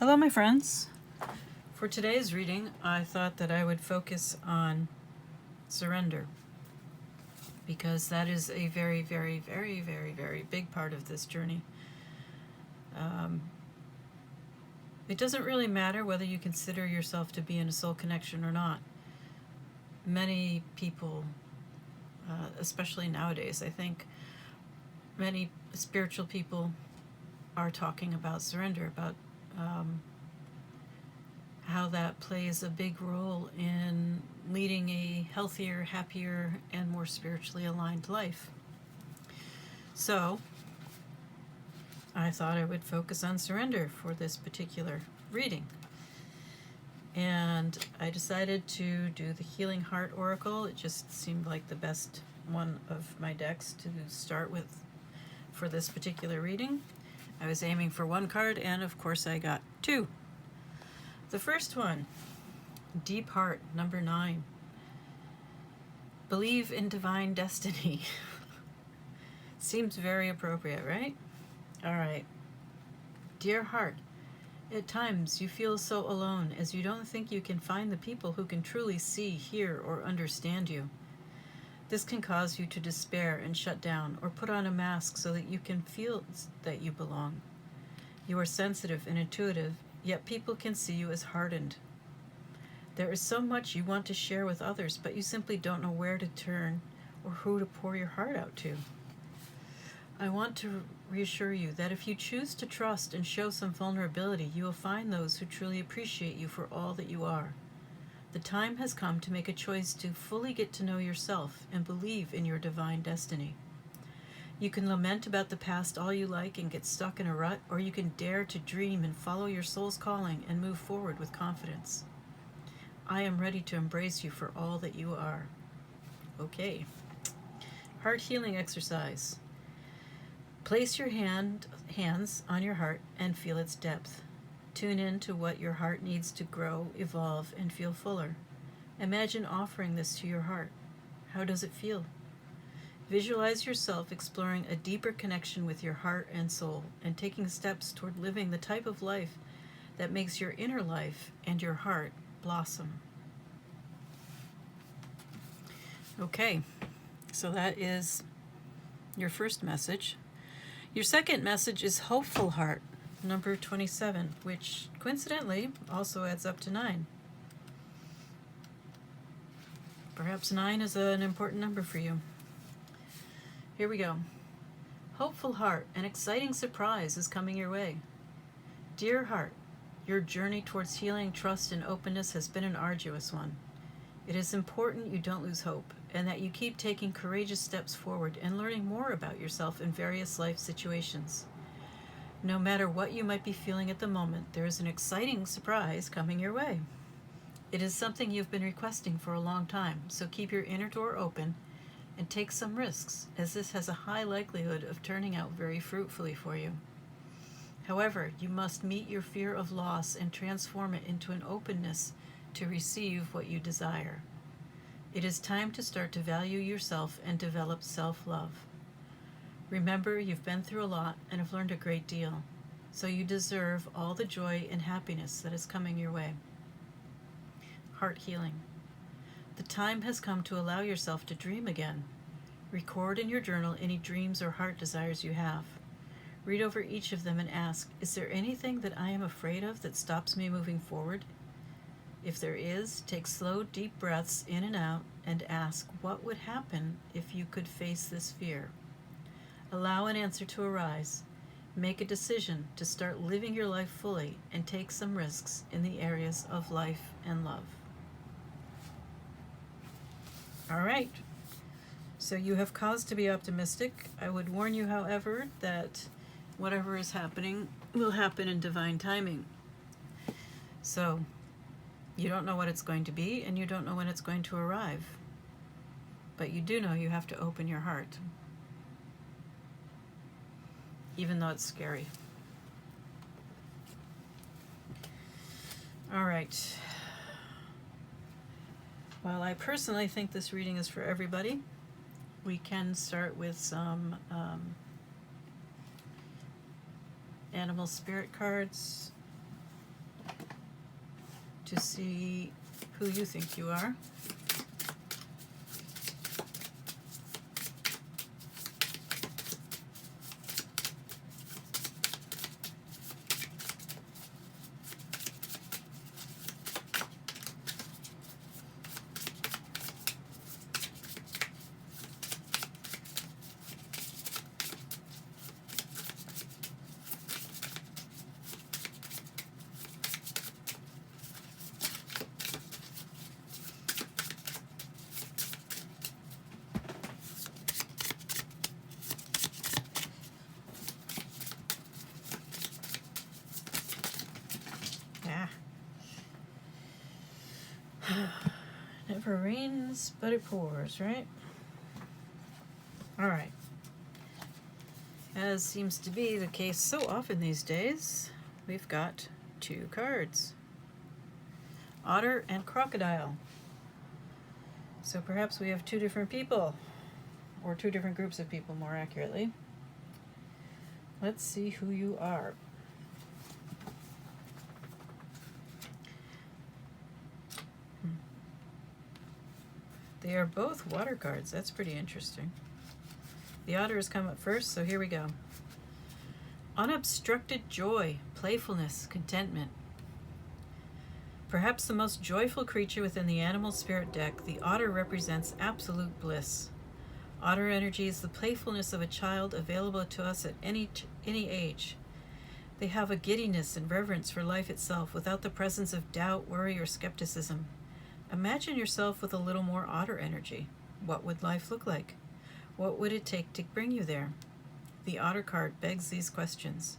Hello, my friends. For today's reading, I thought that I would focus on surrender because that is a very, very, very, very, very big part of this journey. It doesn't really matter whether you consider yourself to be in a soul connection or not. Many people, especially nowadays, I think, many spiritual people are talking about surrender, about how that plays a big role in leading a healthier, happier, and more spiritually aligned life. So, I thought I would focus on surrender for this particular reading. And I decided to do the Healing Heart Oracle. It just seemed like the best one of my decks to start with for this particular reading. I was aiming for one card, and of course I got two. The first one, Deep Heart, number 9. Believe in divine destiny. Seems very appropriate, right? All right. Dear heart, at times you feel so alone as you don't think you can find the people who can truly see, hear, or understand you. This can cause you to despair and shut down or put on a mask so that you can feel that you belong. You are sensitive and intuitive, yet people can see you as hardened. There is so much you want to share with others, but you simply don't know where to turn or who to pour your heart out to. I want to reassure you that if you choose to trust and show some vulnerability, you will find those who truly appreciate you for all that you are. The time has come to make a choice to fully get to know yourself and believe in your divine destiny. You can lament about the past all you like and get stuck in a rut, or you can dare to dream and follow your soul's calling and move forward with confidence. I am ready to embrace you for all that you are. Okay. Heart healing exercise. Place your hands on your heart and feel its depth. Tune in to what your heart needs to grow, evolve, and feel fuller. Imagine offering this to your heart. How does it feel? Visualize yourself exploring a deeper connection with your heart and soul and taking steps toward living the type of life that makes your inner life and your heart blossom. Okay, so that is your first message. Your second message is Hopeful Heart, number 27, which coincidentally also adds up to 9. Perhaps 9 is an important number for you. Here we go. Hopeful Heart, an exciting surprise is coming your way. Dear Heart, your journey towards healing, trust, and openness has been an arduous one. It is important you don't lose hope, and that you keep taking courageous steps forward and learning more about yourself in various life situations. No matter what you might be feeling at the moment, there is an exciting surprise coming your way. It is something you've been requesting for a long time, so keep your inner door open and take some risks, as this has a high likelihood of turning out very fruitfully for you. However, you must meet your fear of loss and transform it into an openness to receive what you desire. It is time to start to value yourself and develop self-love. Remember, you've been through a lot and have learned a great deal, so you deserve all the joy and happiness that is coming your way. Heart healing. The time has come to allow yourself to dream again. Record in your journal any dreams or heart desires you have. Read over each of them and ask, is there anything that I am afraid of that stops me moving forward? If there is, take slow, deep breaths in and out and ask, what would happen if you could face this fear? Allow an answer to arise. Make a decision to start living your life fully and take some risks in the areas of life and love. All right. So you have cause to be optimistic. I would warn you, however, that whatever is happening will happen in divine timing. So you don't know what it's going to be, and you don't know when it's going to arrive. But you do know you have to open your heart, even though it's scary. All right. While I personally think this reading is for everybody, we can start with some animal spirit cards to see who you think you are. Never rains, but it pours, right? All right. As seems to be the case so often these days, we've got 2 cards. Otter and Crocodile. So perhaps we have 2 different people, or 2 different groups of people, more accurately. Let's see who you are. They are both water cards. That's pretty interesting. The otter has come up first, so here we go. Unobstructed joy, playfulness, contentment. Perhaps the most joyful creature within the animal spirit deck, the otter represents absolute bliss. Otter energy is the playfulness of a child available to us at any age. They have a giddiness and reverence for life itself without the presence of doubt, worry, or skepticism. Imagine yourself with a little more otter energy. What would life look like? What would it take to bring you there? The otter card begs these questions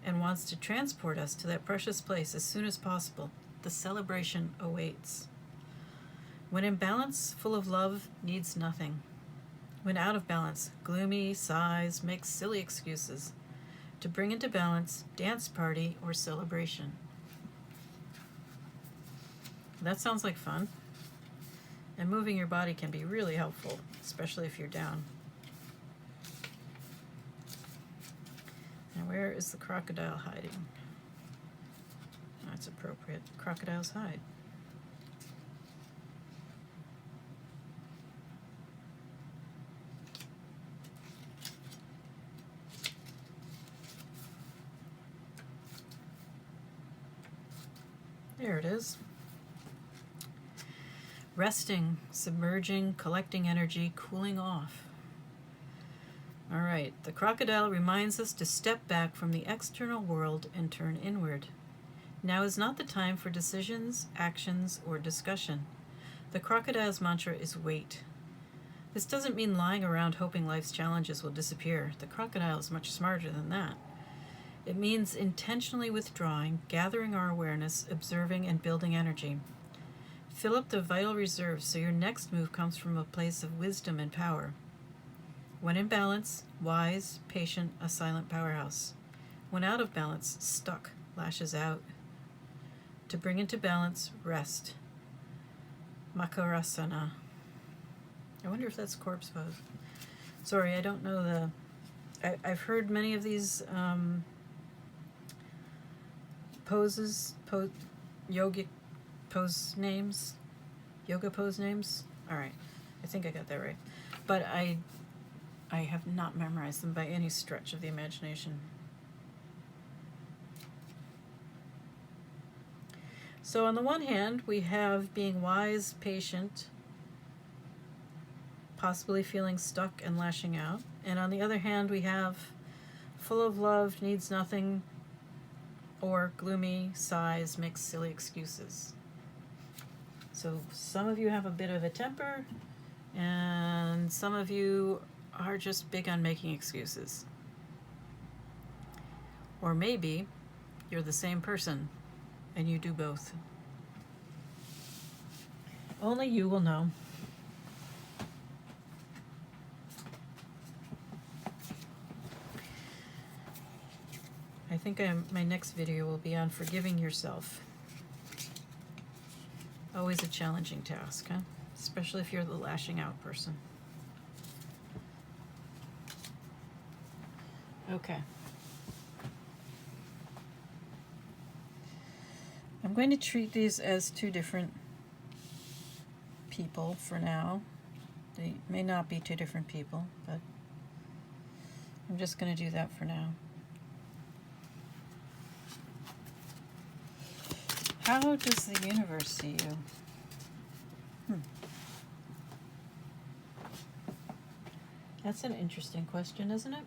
and wants to transport us to that precious place as soon as possible. The celebration awaits. When in balance, full of love, needs nothing. When out of balance, gloomy, sighs, makes silly excuses. To bring into balance, dance party or celebration. That sounds like fun. And moving your body can be really helpful, especially if you're down. Now where is the crocodile hiding? That's appropriate. Crocodiles hide. There it is. Resting, submerging, collecting energy, cooling off. All right, the crocodile reminds us to step back from the external world and turn inward. Now is not the time for decisions, actions, or discussion. The crocodile's mantra is wait. This doesn't mean lying around hoping life's challenges will disappear. The crocodile is much smarter than that. It means intentionally withdrawing, gathering our awareness, observing, and building energy. Fill up the vital reserves so your next move comes from a place of wisdom and power. When in balance, wise, patient, a silent powerhouse. When out of balance, stuck, lashes out. To bring into balance, rest. Makarasana. I wonder if that's corpse pose. Sorry, I don't know I've heard many of these poses, yogic pose names, yoga pose names. All right, I think I got that right. But I have not memorized them by any stretch of the imagination. So on the one hand, we have being wise, patient, possibly feeling stuck and lashing out. And on the other hand, we have full of love, needs nothing, or gloomy, sighs, makes silly excuses. So some of you have a bit of a temper, and some of you are just big on making excuses. Or maybe you're the same person and you do both. Only you will know. I think my next video will be on forgiving yourself. Always a challenging task, huh? Especially if you're the lashing out person. Okay. I'm going to treat these as two different people for now. They may not be two different people, but I'm just going to do that for now. How does the universe see you? That's an interesting question, isn't it?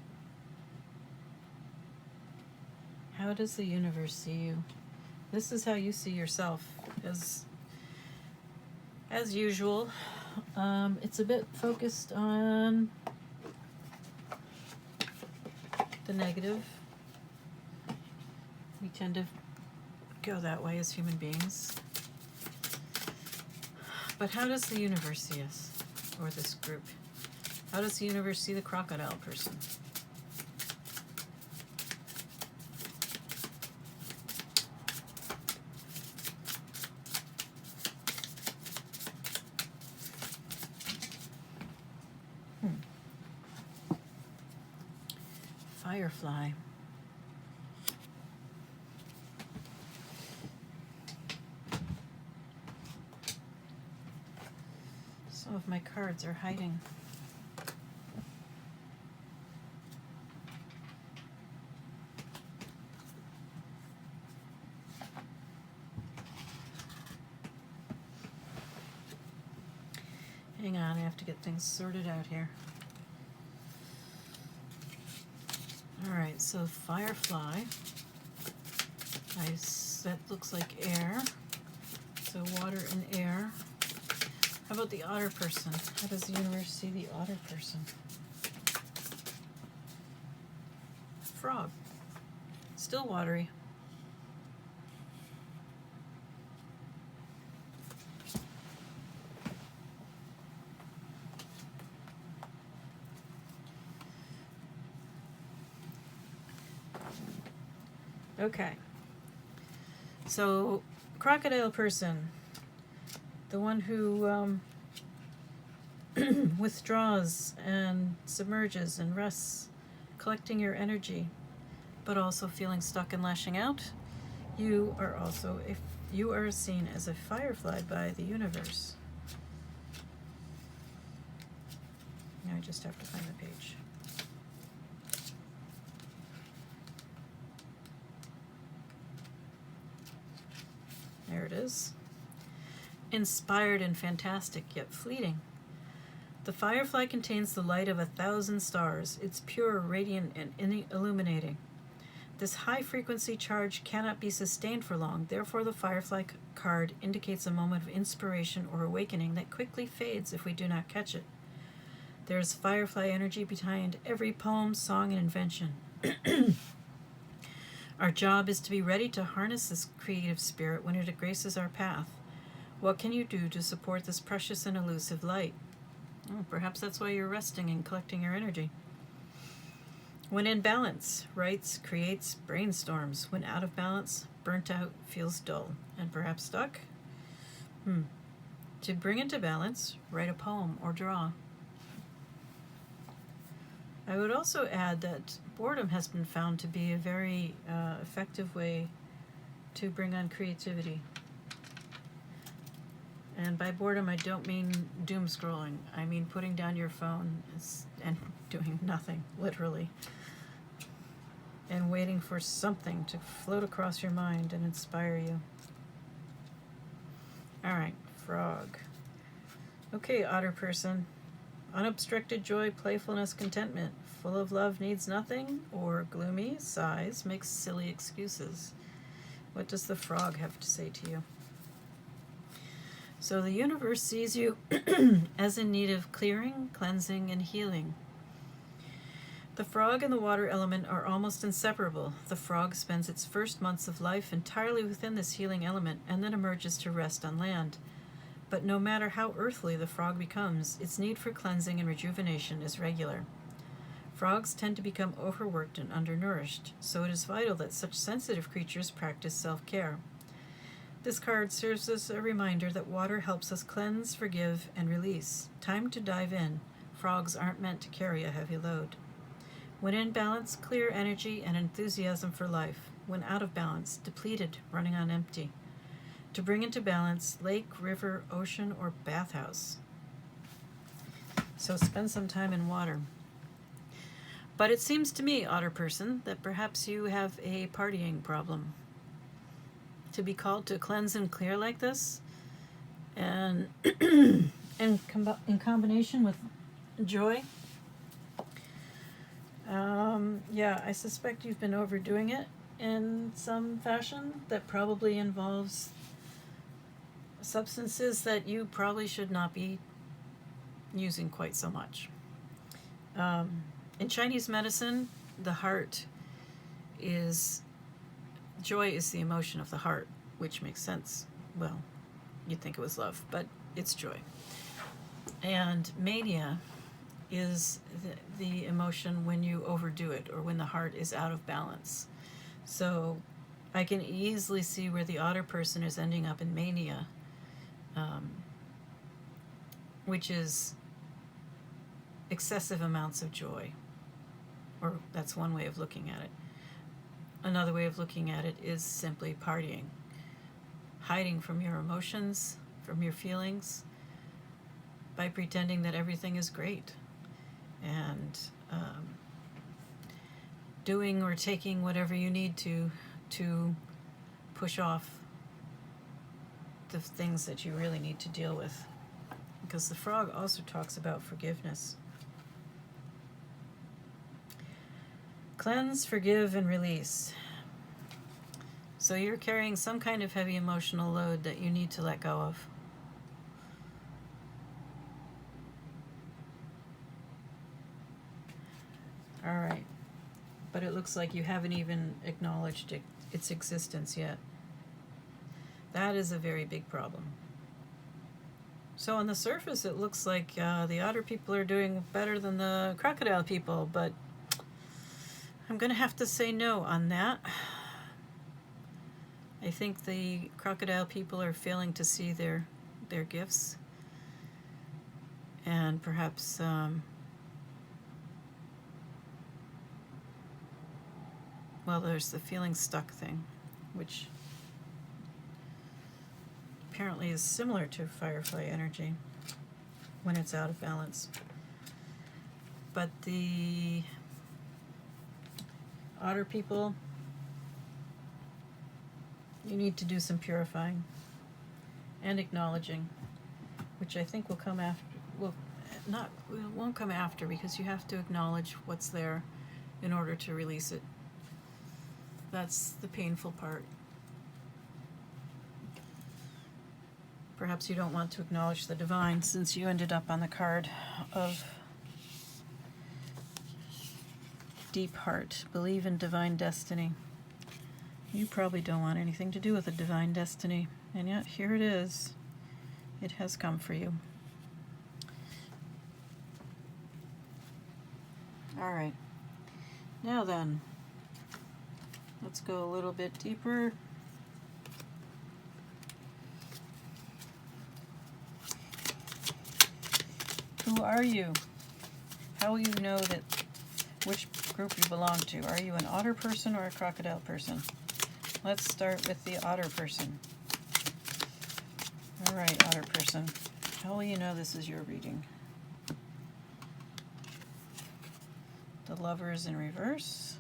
How does the universe see you? This is how you see yourself. As usual, it's a bit focused on the negative. We tend to go that way as human beings. But how does the universe see us, or this group? How does the universe see the crocodile person? Firefly. Some of my cards are hiding. Hang on, I have to get things sorted out here. Alright, so Firefly. That looks like air. So water and air. How about the otter person? How does the universe see the otter person? Frog. Still watery. Okay. So, crocodile person. The one who withdraws and submerges and rests, collecting your energy, but also feeling stuck and lashing out. You are also, if you are seen as a firefly by the universe. Now I just have to find the page. There it is. Inspired and fantastic, yet fleeting. The firefly contains the light of 1,000 stars. It's pure, radiant, and illuminating. This high-frequency charge cannot be sustained for long. Therefore, the firefly card indicates a moment of inspiration or awakening that quickly fades if we do not catch it. There is firefly energy behind every poem, song, and invention. Our job is to be ready to harness this creative spirit when it graces our path. What can you do to support this precious and elusive light? Oh, perhaps that's why you're resting and collecting your energy. When in balance, writes, creates, brainstorms. When out of balance, burnt out, feels dull, and perhaps stuck. To bring into balance, write a poem or draw. I would also add that boredom has been found to be a very effective way to bring on creativity. And by boredom, I don't mean doom scrolling. I mean putting down your phone and doing nothing, literally. And waiting for something to float across your mind and inspire you. All right, frog. Okay, otter person. Unobstructed joy, playfulness, contentment. Full of love, needs nothing. Or gloomy, sighs, makes silly excuses. What does the frog have to say to you? So the universe sees you as in need of clearing, cleansing, and healing. The frog and the water element are almost inseparable. The frog spends its first months of life entirely within this healing element and then emerges to rest on land. But no matter how earthly the frog becomes, its need for cleansing and rejuvenation is regular. Frogs tend to become overworked and undernourished, so it is vital that such sensitive creatures practice self-care. This card serves as a reminder that water helps us cleanse, forgive, and release. Time to dive in. Frogs aren't meant to carry a heavy load. When in balance, clear energy and enthusiasm for life. When out of balance, depleted, running on empty. to bring into balance lake, river, ocean, or bathhouse. So spend some time in water. But it seems to me, otter person, that perhaps you have a partying problem. To be called to cleanse and clear like this, and in combination with joy, yeah, I suspect you've been overdoing it in some fashion that probably involves substances that you probably should not be using quite so much. In Chinese medicine, the heart is, joy is the emotion of the heart, which makes sense. Well, you'd think it was love, but it's joy. And mania is the emotion when you overdo it, or when the heart is out of balance. So I can easily see where the otter person is ending up in mania, which is excessive amounts of joy. Or that's one way of looking at it. Another way of looking at it is simply partying, hiding from your emotions, from your feelings, by pretending that everything is great, and doing or taking whatever you need to push off the things that you really need to deal with. Because the frog also talks about forgiveness. Cleanse, forgive, and release. So you're carrying some kind of heavy emotional load that you need to let go of. All right. But it looks like you haven't even acknowledged its existence yet. That is a very big problem. So on the surface, it looks like the otter people are doing better than the crocodile people, but I'm going to have to say no on that. I think the crocodile people are failing to see their gifts, and perhaps well, there's the feeling stuck thing, which apparently is similar to firefly energy when it's out of balance. But the otter people, you need to do some purifying and acknowledging, which I think will come after. It won't come after, because you have to acknowledge what's there in order to release it. That's the painful part. Perhaps you don't want to acknowledge the divine, since you ended up on the card of Deep Heart. Believe in divine destiny. You probably don't want anything to do with a divine destiny, and yet here it is. It has come for you. All right. Now then, let's go a little bit deeper. Who are you? How will you know which group you belong to? Are you an otter person or a crocodile person? Let's start with the otter person. All right, otter person. How will you know this is your reading? The Lovers in reverse.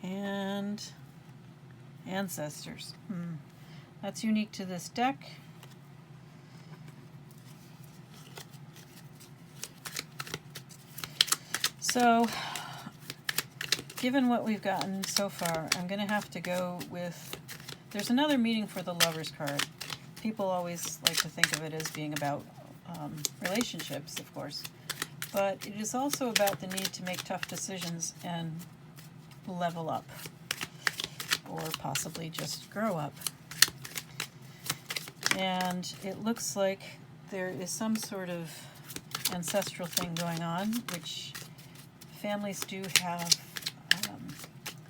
And Ancestors. That's unique to this deck. So, given what we've gotten so far, I'm going to have to go with, there's another meaning for the Lovers card. People always like to think of it as being about relationships, of course. But it is also about the need to make tough decisions and level up, or possibly just grow up. And it looks like there is some sort of ancestral thing going on, which families do have.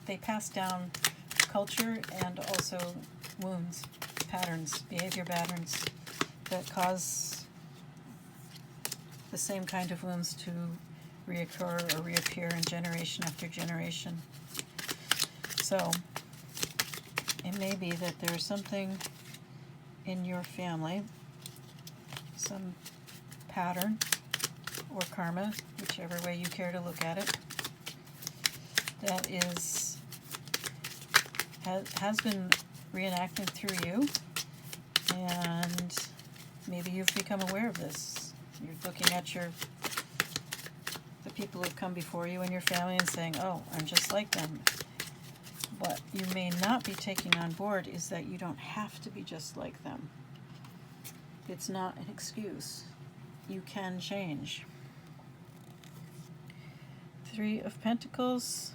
They pass down culture and also wounds, patterns, behavior patterns that cause the same kind of wounds to reoccur or reappear in generation after generation. So, It may be that there's something in your family, some pattern or karma, whichever way you care to look at it, that has been reenacted through you, and maybe you've become aware of this. You're looking at the people who've come before you in your family and saying, oh, I'm just like them. What you may not be taking on board is that you don't have to be just like them. It's not an excuse. You can change. 3 of Pentacles.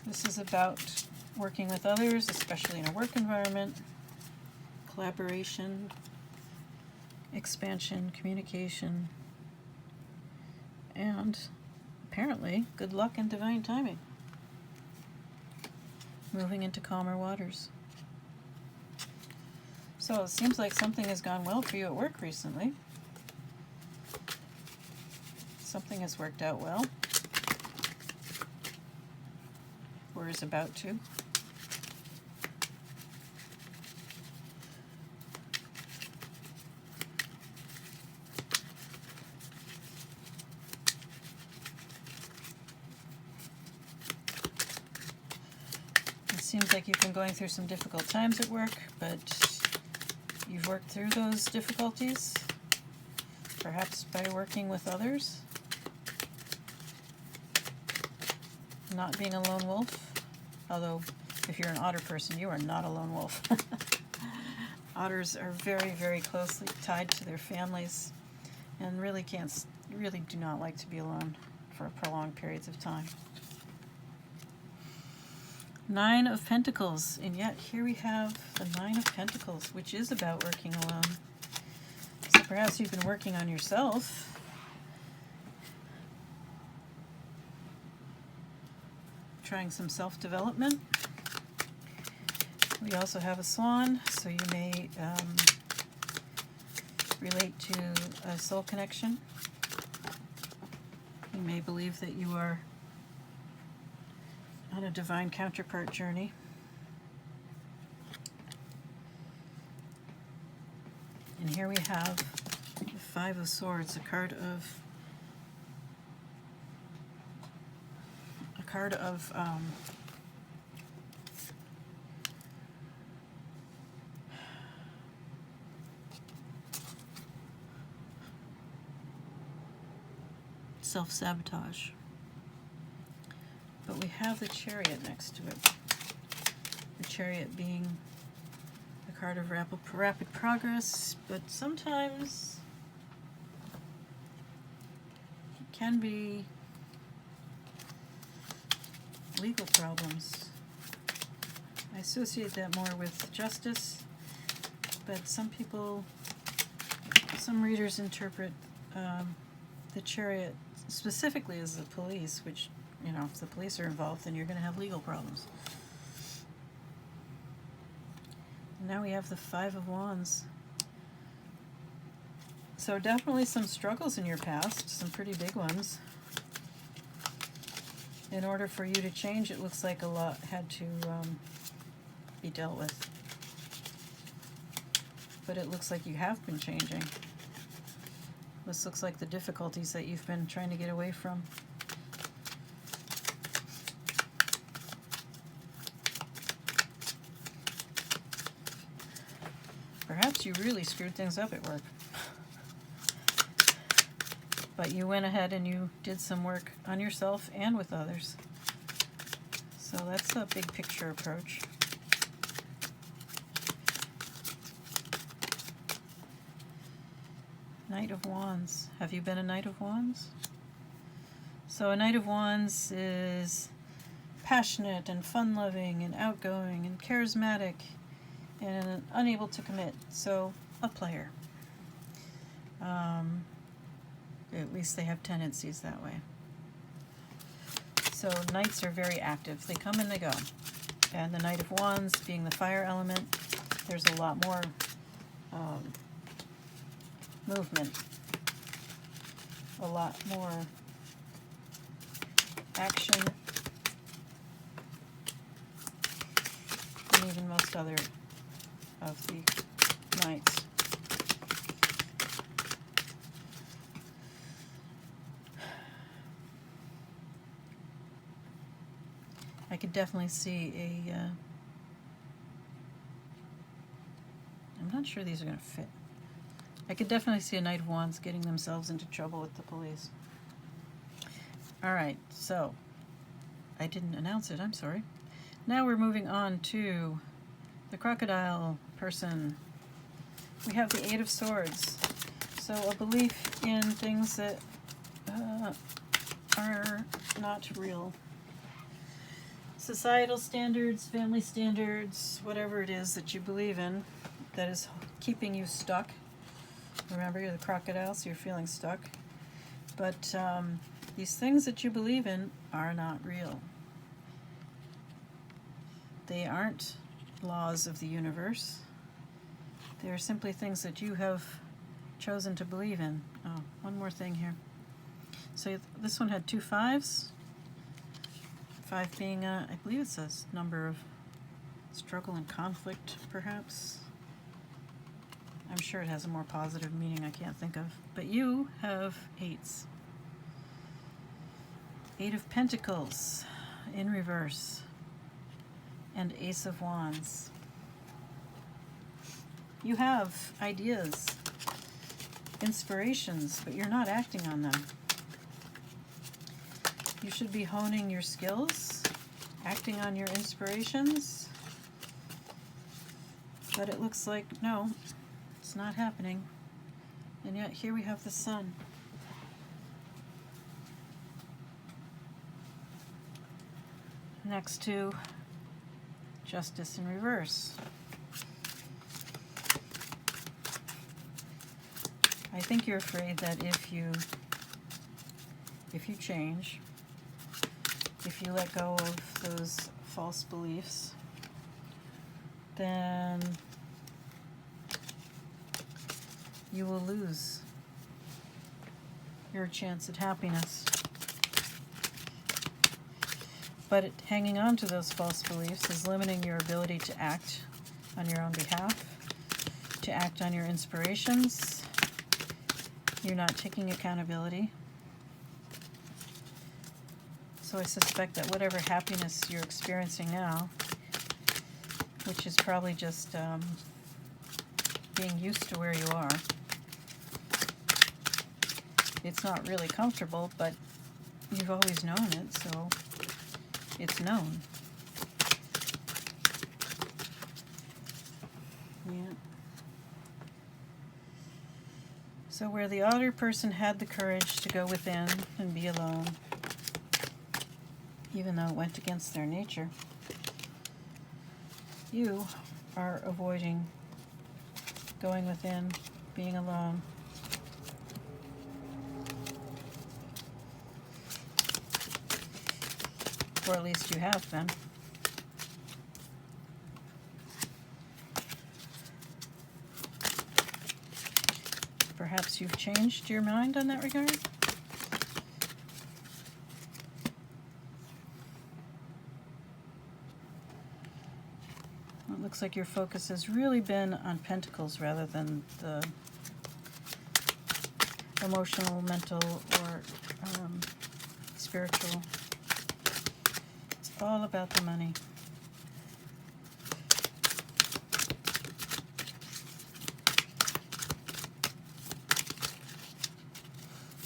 This is about working with others, especially in a work environment, collaboration, expansion, communication, and apparently good luck and divine timing. Moving into calmer waters. So it seems like something has gone well for you at work recently. Something has worked out well, or is about to. It seems like you've been going through some difficult times at work, but you've worked through those difficulties, perhaps by working with others, not being a lone wolf, although if you're an otter person, you are not a lone wolf. Otters are very, very closely tied to their families and really do not like to be alone for prolonged periods of time. 9 of Pentacles, and yet here we have the 9 of Pentacles, which is about working alone. So perhaps you've been working on yourself, trying some self-development. We also have a swan, so you may relate to a soul connection. You may believe that you are on a divine counterpart journey. And here we have the 5 of Swords, a card of self-sabotage. But we have the Chariot next to it. The Chariot being a card of rapid progress, but sometimes it can be legal problems. I associate that more with justice, but some readers interpret the Chariot specifically as the police, which, you know, if the police are involved, then you're going to have legal problems. Now we have the 5 of Wands. So definitely some struggles in your past, some pretty big ones. In order for you to change, it looks like a lot had to be dealt with. But it looks like you have been changing. This looks like the difficulties that you've been trying to get away from. Perhaps you really screwed things up at work. But you went ahead and you did some work on yourself and with others. So that's a big picture approach. Knight of Wands. Have you been a Knight of Wands? So a Knight of Wands is passionate and fun-loving and outgoing and charismatic and unable to commit. So a player. At least they have tendencies that way. So Knights are very active. They come and they go. And the Knight of Wands being the fire element, there's a lot more movement, a lot more action, and even most other of the knights. I could definitely see I'm not sure these are going to fit. I could definitely see a Knight of Wands getting themselves into trouble with the police. Alright, so I didn't announce it, I'm sorry. Now we're moving on to the crocodile person. We have the Eight of Swords. So a belief in things that are not real. Societal standards, family standards, whatever it is that you believe in that is keeping you stuck. Remember, you're the crocodile, so you're feeling stuck. But these things that you believe in are not real. They aren't laws of the universe. They are simply things that you have chosen to believe in. Oh, one more thing here. So this one had 2 5s. 5 being, I believe it says number of struggle and conflict, perhaps. I'm sure it has a more positive meaning I can't think of. But you have 8s. 8 of Pentacles in reverse. And Ace of Wands. You have ideas, inspirations, but you're not acting on them. You should be honing your skills, acting on your inspirations, but it looks like, no, it's not happening. And yet here we have the Sun. Next to Justice in reverse. I think you're afraid that if you change, if you let go of those false beliefs, then you will lose your chance at happiness. But hanging on to those false beliefs is limiting your ability to act on your own behalf, to act on your inspirations. You're not taking accountability. So I suspect that whatever happiness you're experiencing now, which is probably just being used to where you are, it's not really comfortable, but you've always known it, so it's known. Yeah. So where the Otter person had the courage to go within and be alone, even though it went against their nature, you are avoiding going within, being alone. Or at least you have been. Perhaps you've changed your mind on that regard? It looks like your focus has really been on Pentacles rather than the emotional, mental, or spiritual. It's all about the money.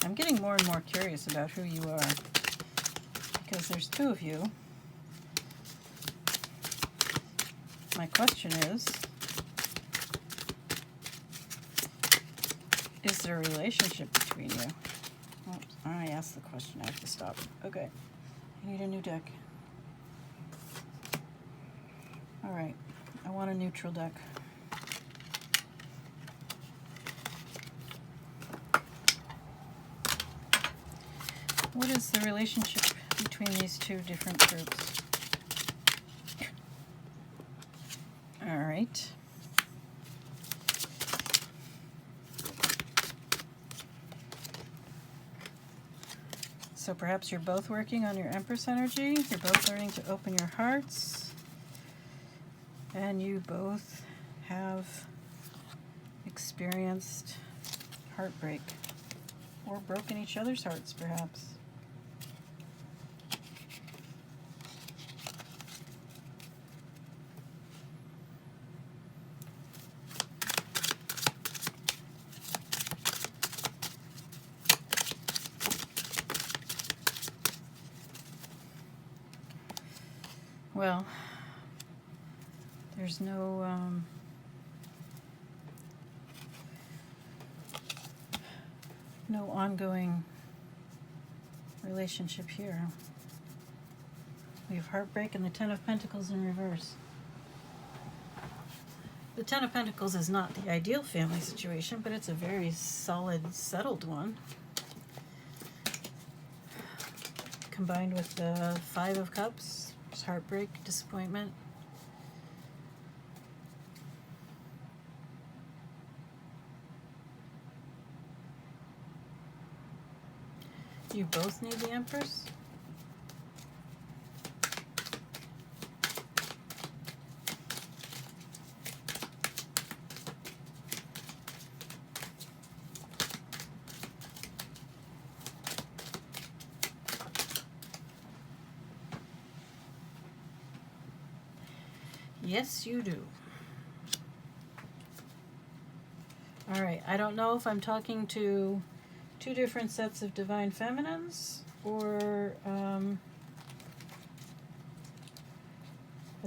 I'm getting more and more curious about who you are, because there's 2 of you. My question is there a relationship between you? Oops, I asked the question, I have to stop. Okay, I need a new deck. Alright, I want a neutral deck. What is the relationship between these 2 different groups? All right. So perhaps you're both working on your Empress energy. You're both learning to open your hearts. And you both have experienced heartbreak. Or broken each other's hearts, perhaps. Well, there's no ongoing relationship here. We have heartbreak and the Ten of Pentacles in reverse. The Ten of Pentacles is not the ideal family situation, but it's a very solid, settled one. Combined with the Five of Cups, there's heartbreak, disappointment. You both need the Empress. Yes, you do. All right, I don't know if I'm talking to two different sets of divine feminines or a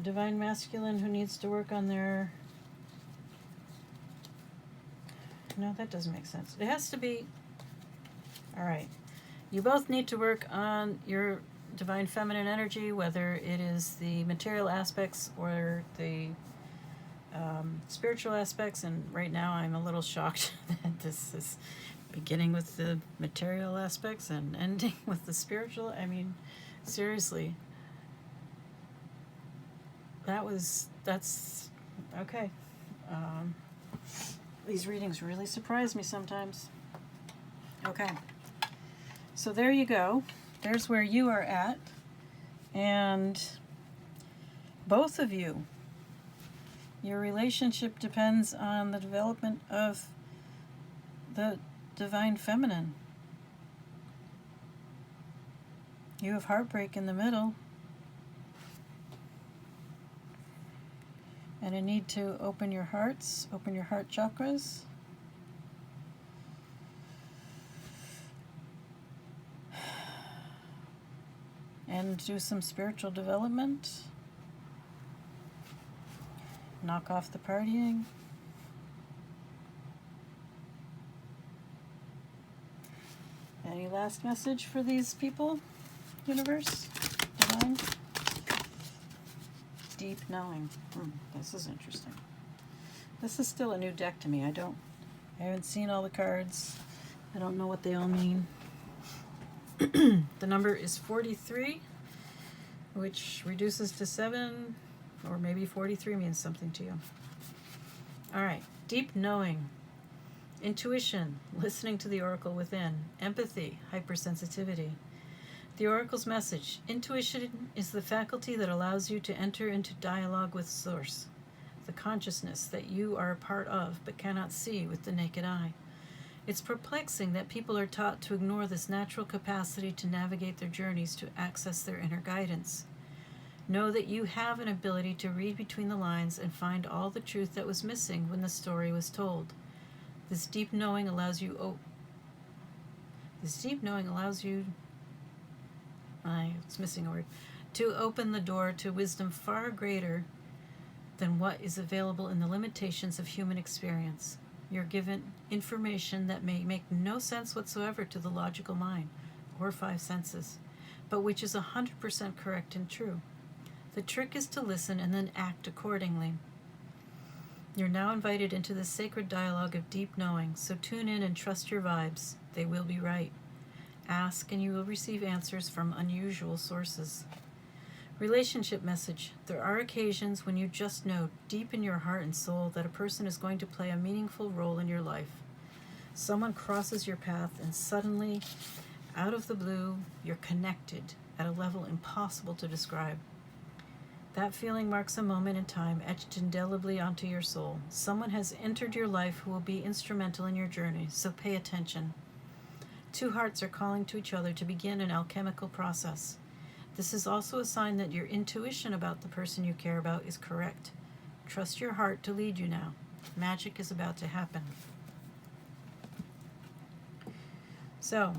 divine masculine who needs to work on their... No, that doesn't make sense. It has to be... All right. You both need to work on your divine feminine energy, whether it is the material aspects or the spiritual aspects. And right now I'm a little shocked that this is beginning with the material aspects and ending with the spiritual. I mean, seriously. That's okay. These readings really surprise me sometimes. Okay. So there you go. There's where you are at. And both of you, your relationship depends on the development of the divine feminine. You have heartbreak in the middle. And a need to open your hearts, open your heart chakras. And do some spiritual development. Knock off the partying. Any last message for these people, universe, divine? Deep knowing. This is interesting. This is still a new deck to me. I haven't seen all the cards. I don't know what they all mean. The number is 43, which reduces to 7, or maybe 43 means something to you. All right, deep knowing, intuition, listening to the oracle within, empathy, hypersensitivity. The oracle's message: intuition is the faculty that allows you to enter into dialogue with Source, the consciousness that you are a part of but cannot see with the naked eye. It's perplexing that people are taught to ignore this natural capacity to navigate their journeys to access their inner guidance. Know that you have an ability to read between the lines and find all the truth that was missing when the story was told. This deep knowing allows you it's missing a word, to open the door to wisdom far greater than what is available in the limitations of human experience. You're given information that may make no sense whatsoever to the logical mind or five senses, but which is 100% correct and true. The trick is to listen and then act accordingly. You're now invited into this sacred dialogue of deep knowing, so tune in and trust your vibes. They will be right. Ask and you will receive answers from unusual sources. Relationship message: there are occasions when you just know deep in your heart and soul that a person is going to play a meaningful role in your life. Someone crosses your path and suddenly, Out of the blue, you're connected at a level impossible to describe. That feeling marks a moment in time etched indelibly onto your soul. Someone has entered your life who will be instrumental in your journey, so pay attention. Two hearts are calling to each other to begin an alchemical process. This is also a sign that your intuition about the person you care about is correct. Trust your heart to lead you now. Magic is about to happen. So,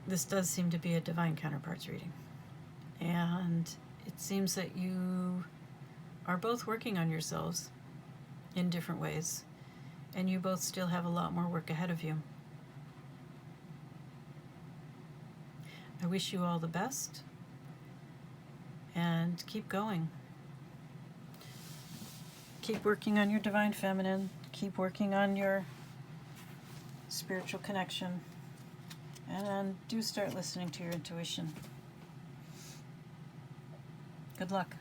this does seem to be a divine counterparts reading. And it seems that you are both working on yourselves in different ways. And you both still have a lot more work ahead of you. I wish you all the best. And keep going. Keep working on your divine feminine. Keep working on your spiritual connection. And do start listening to your intuition. Good luck.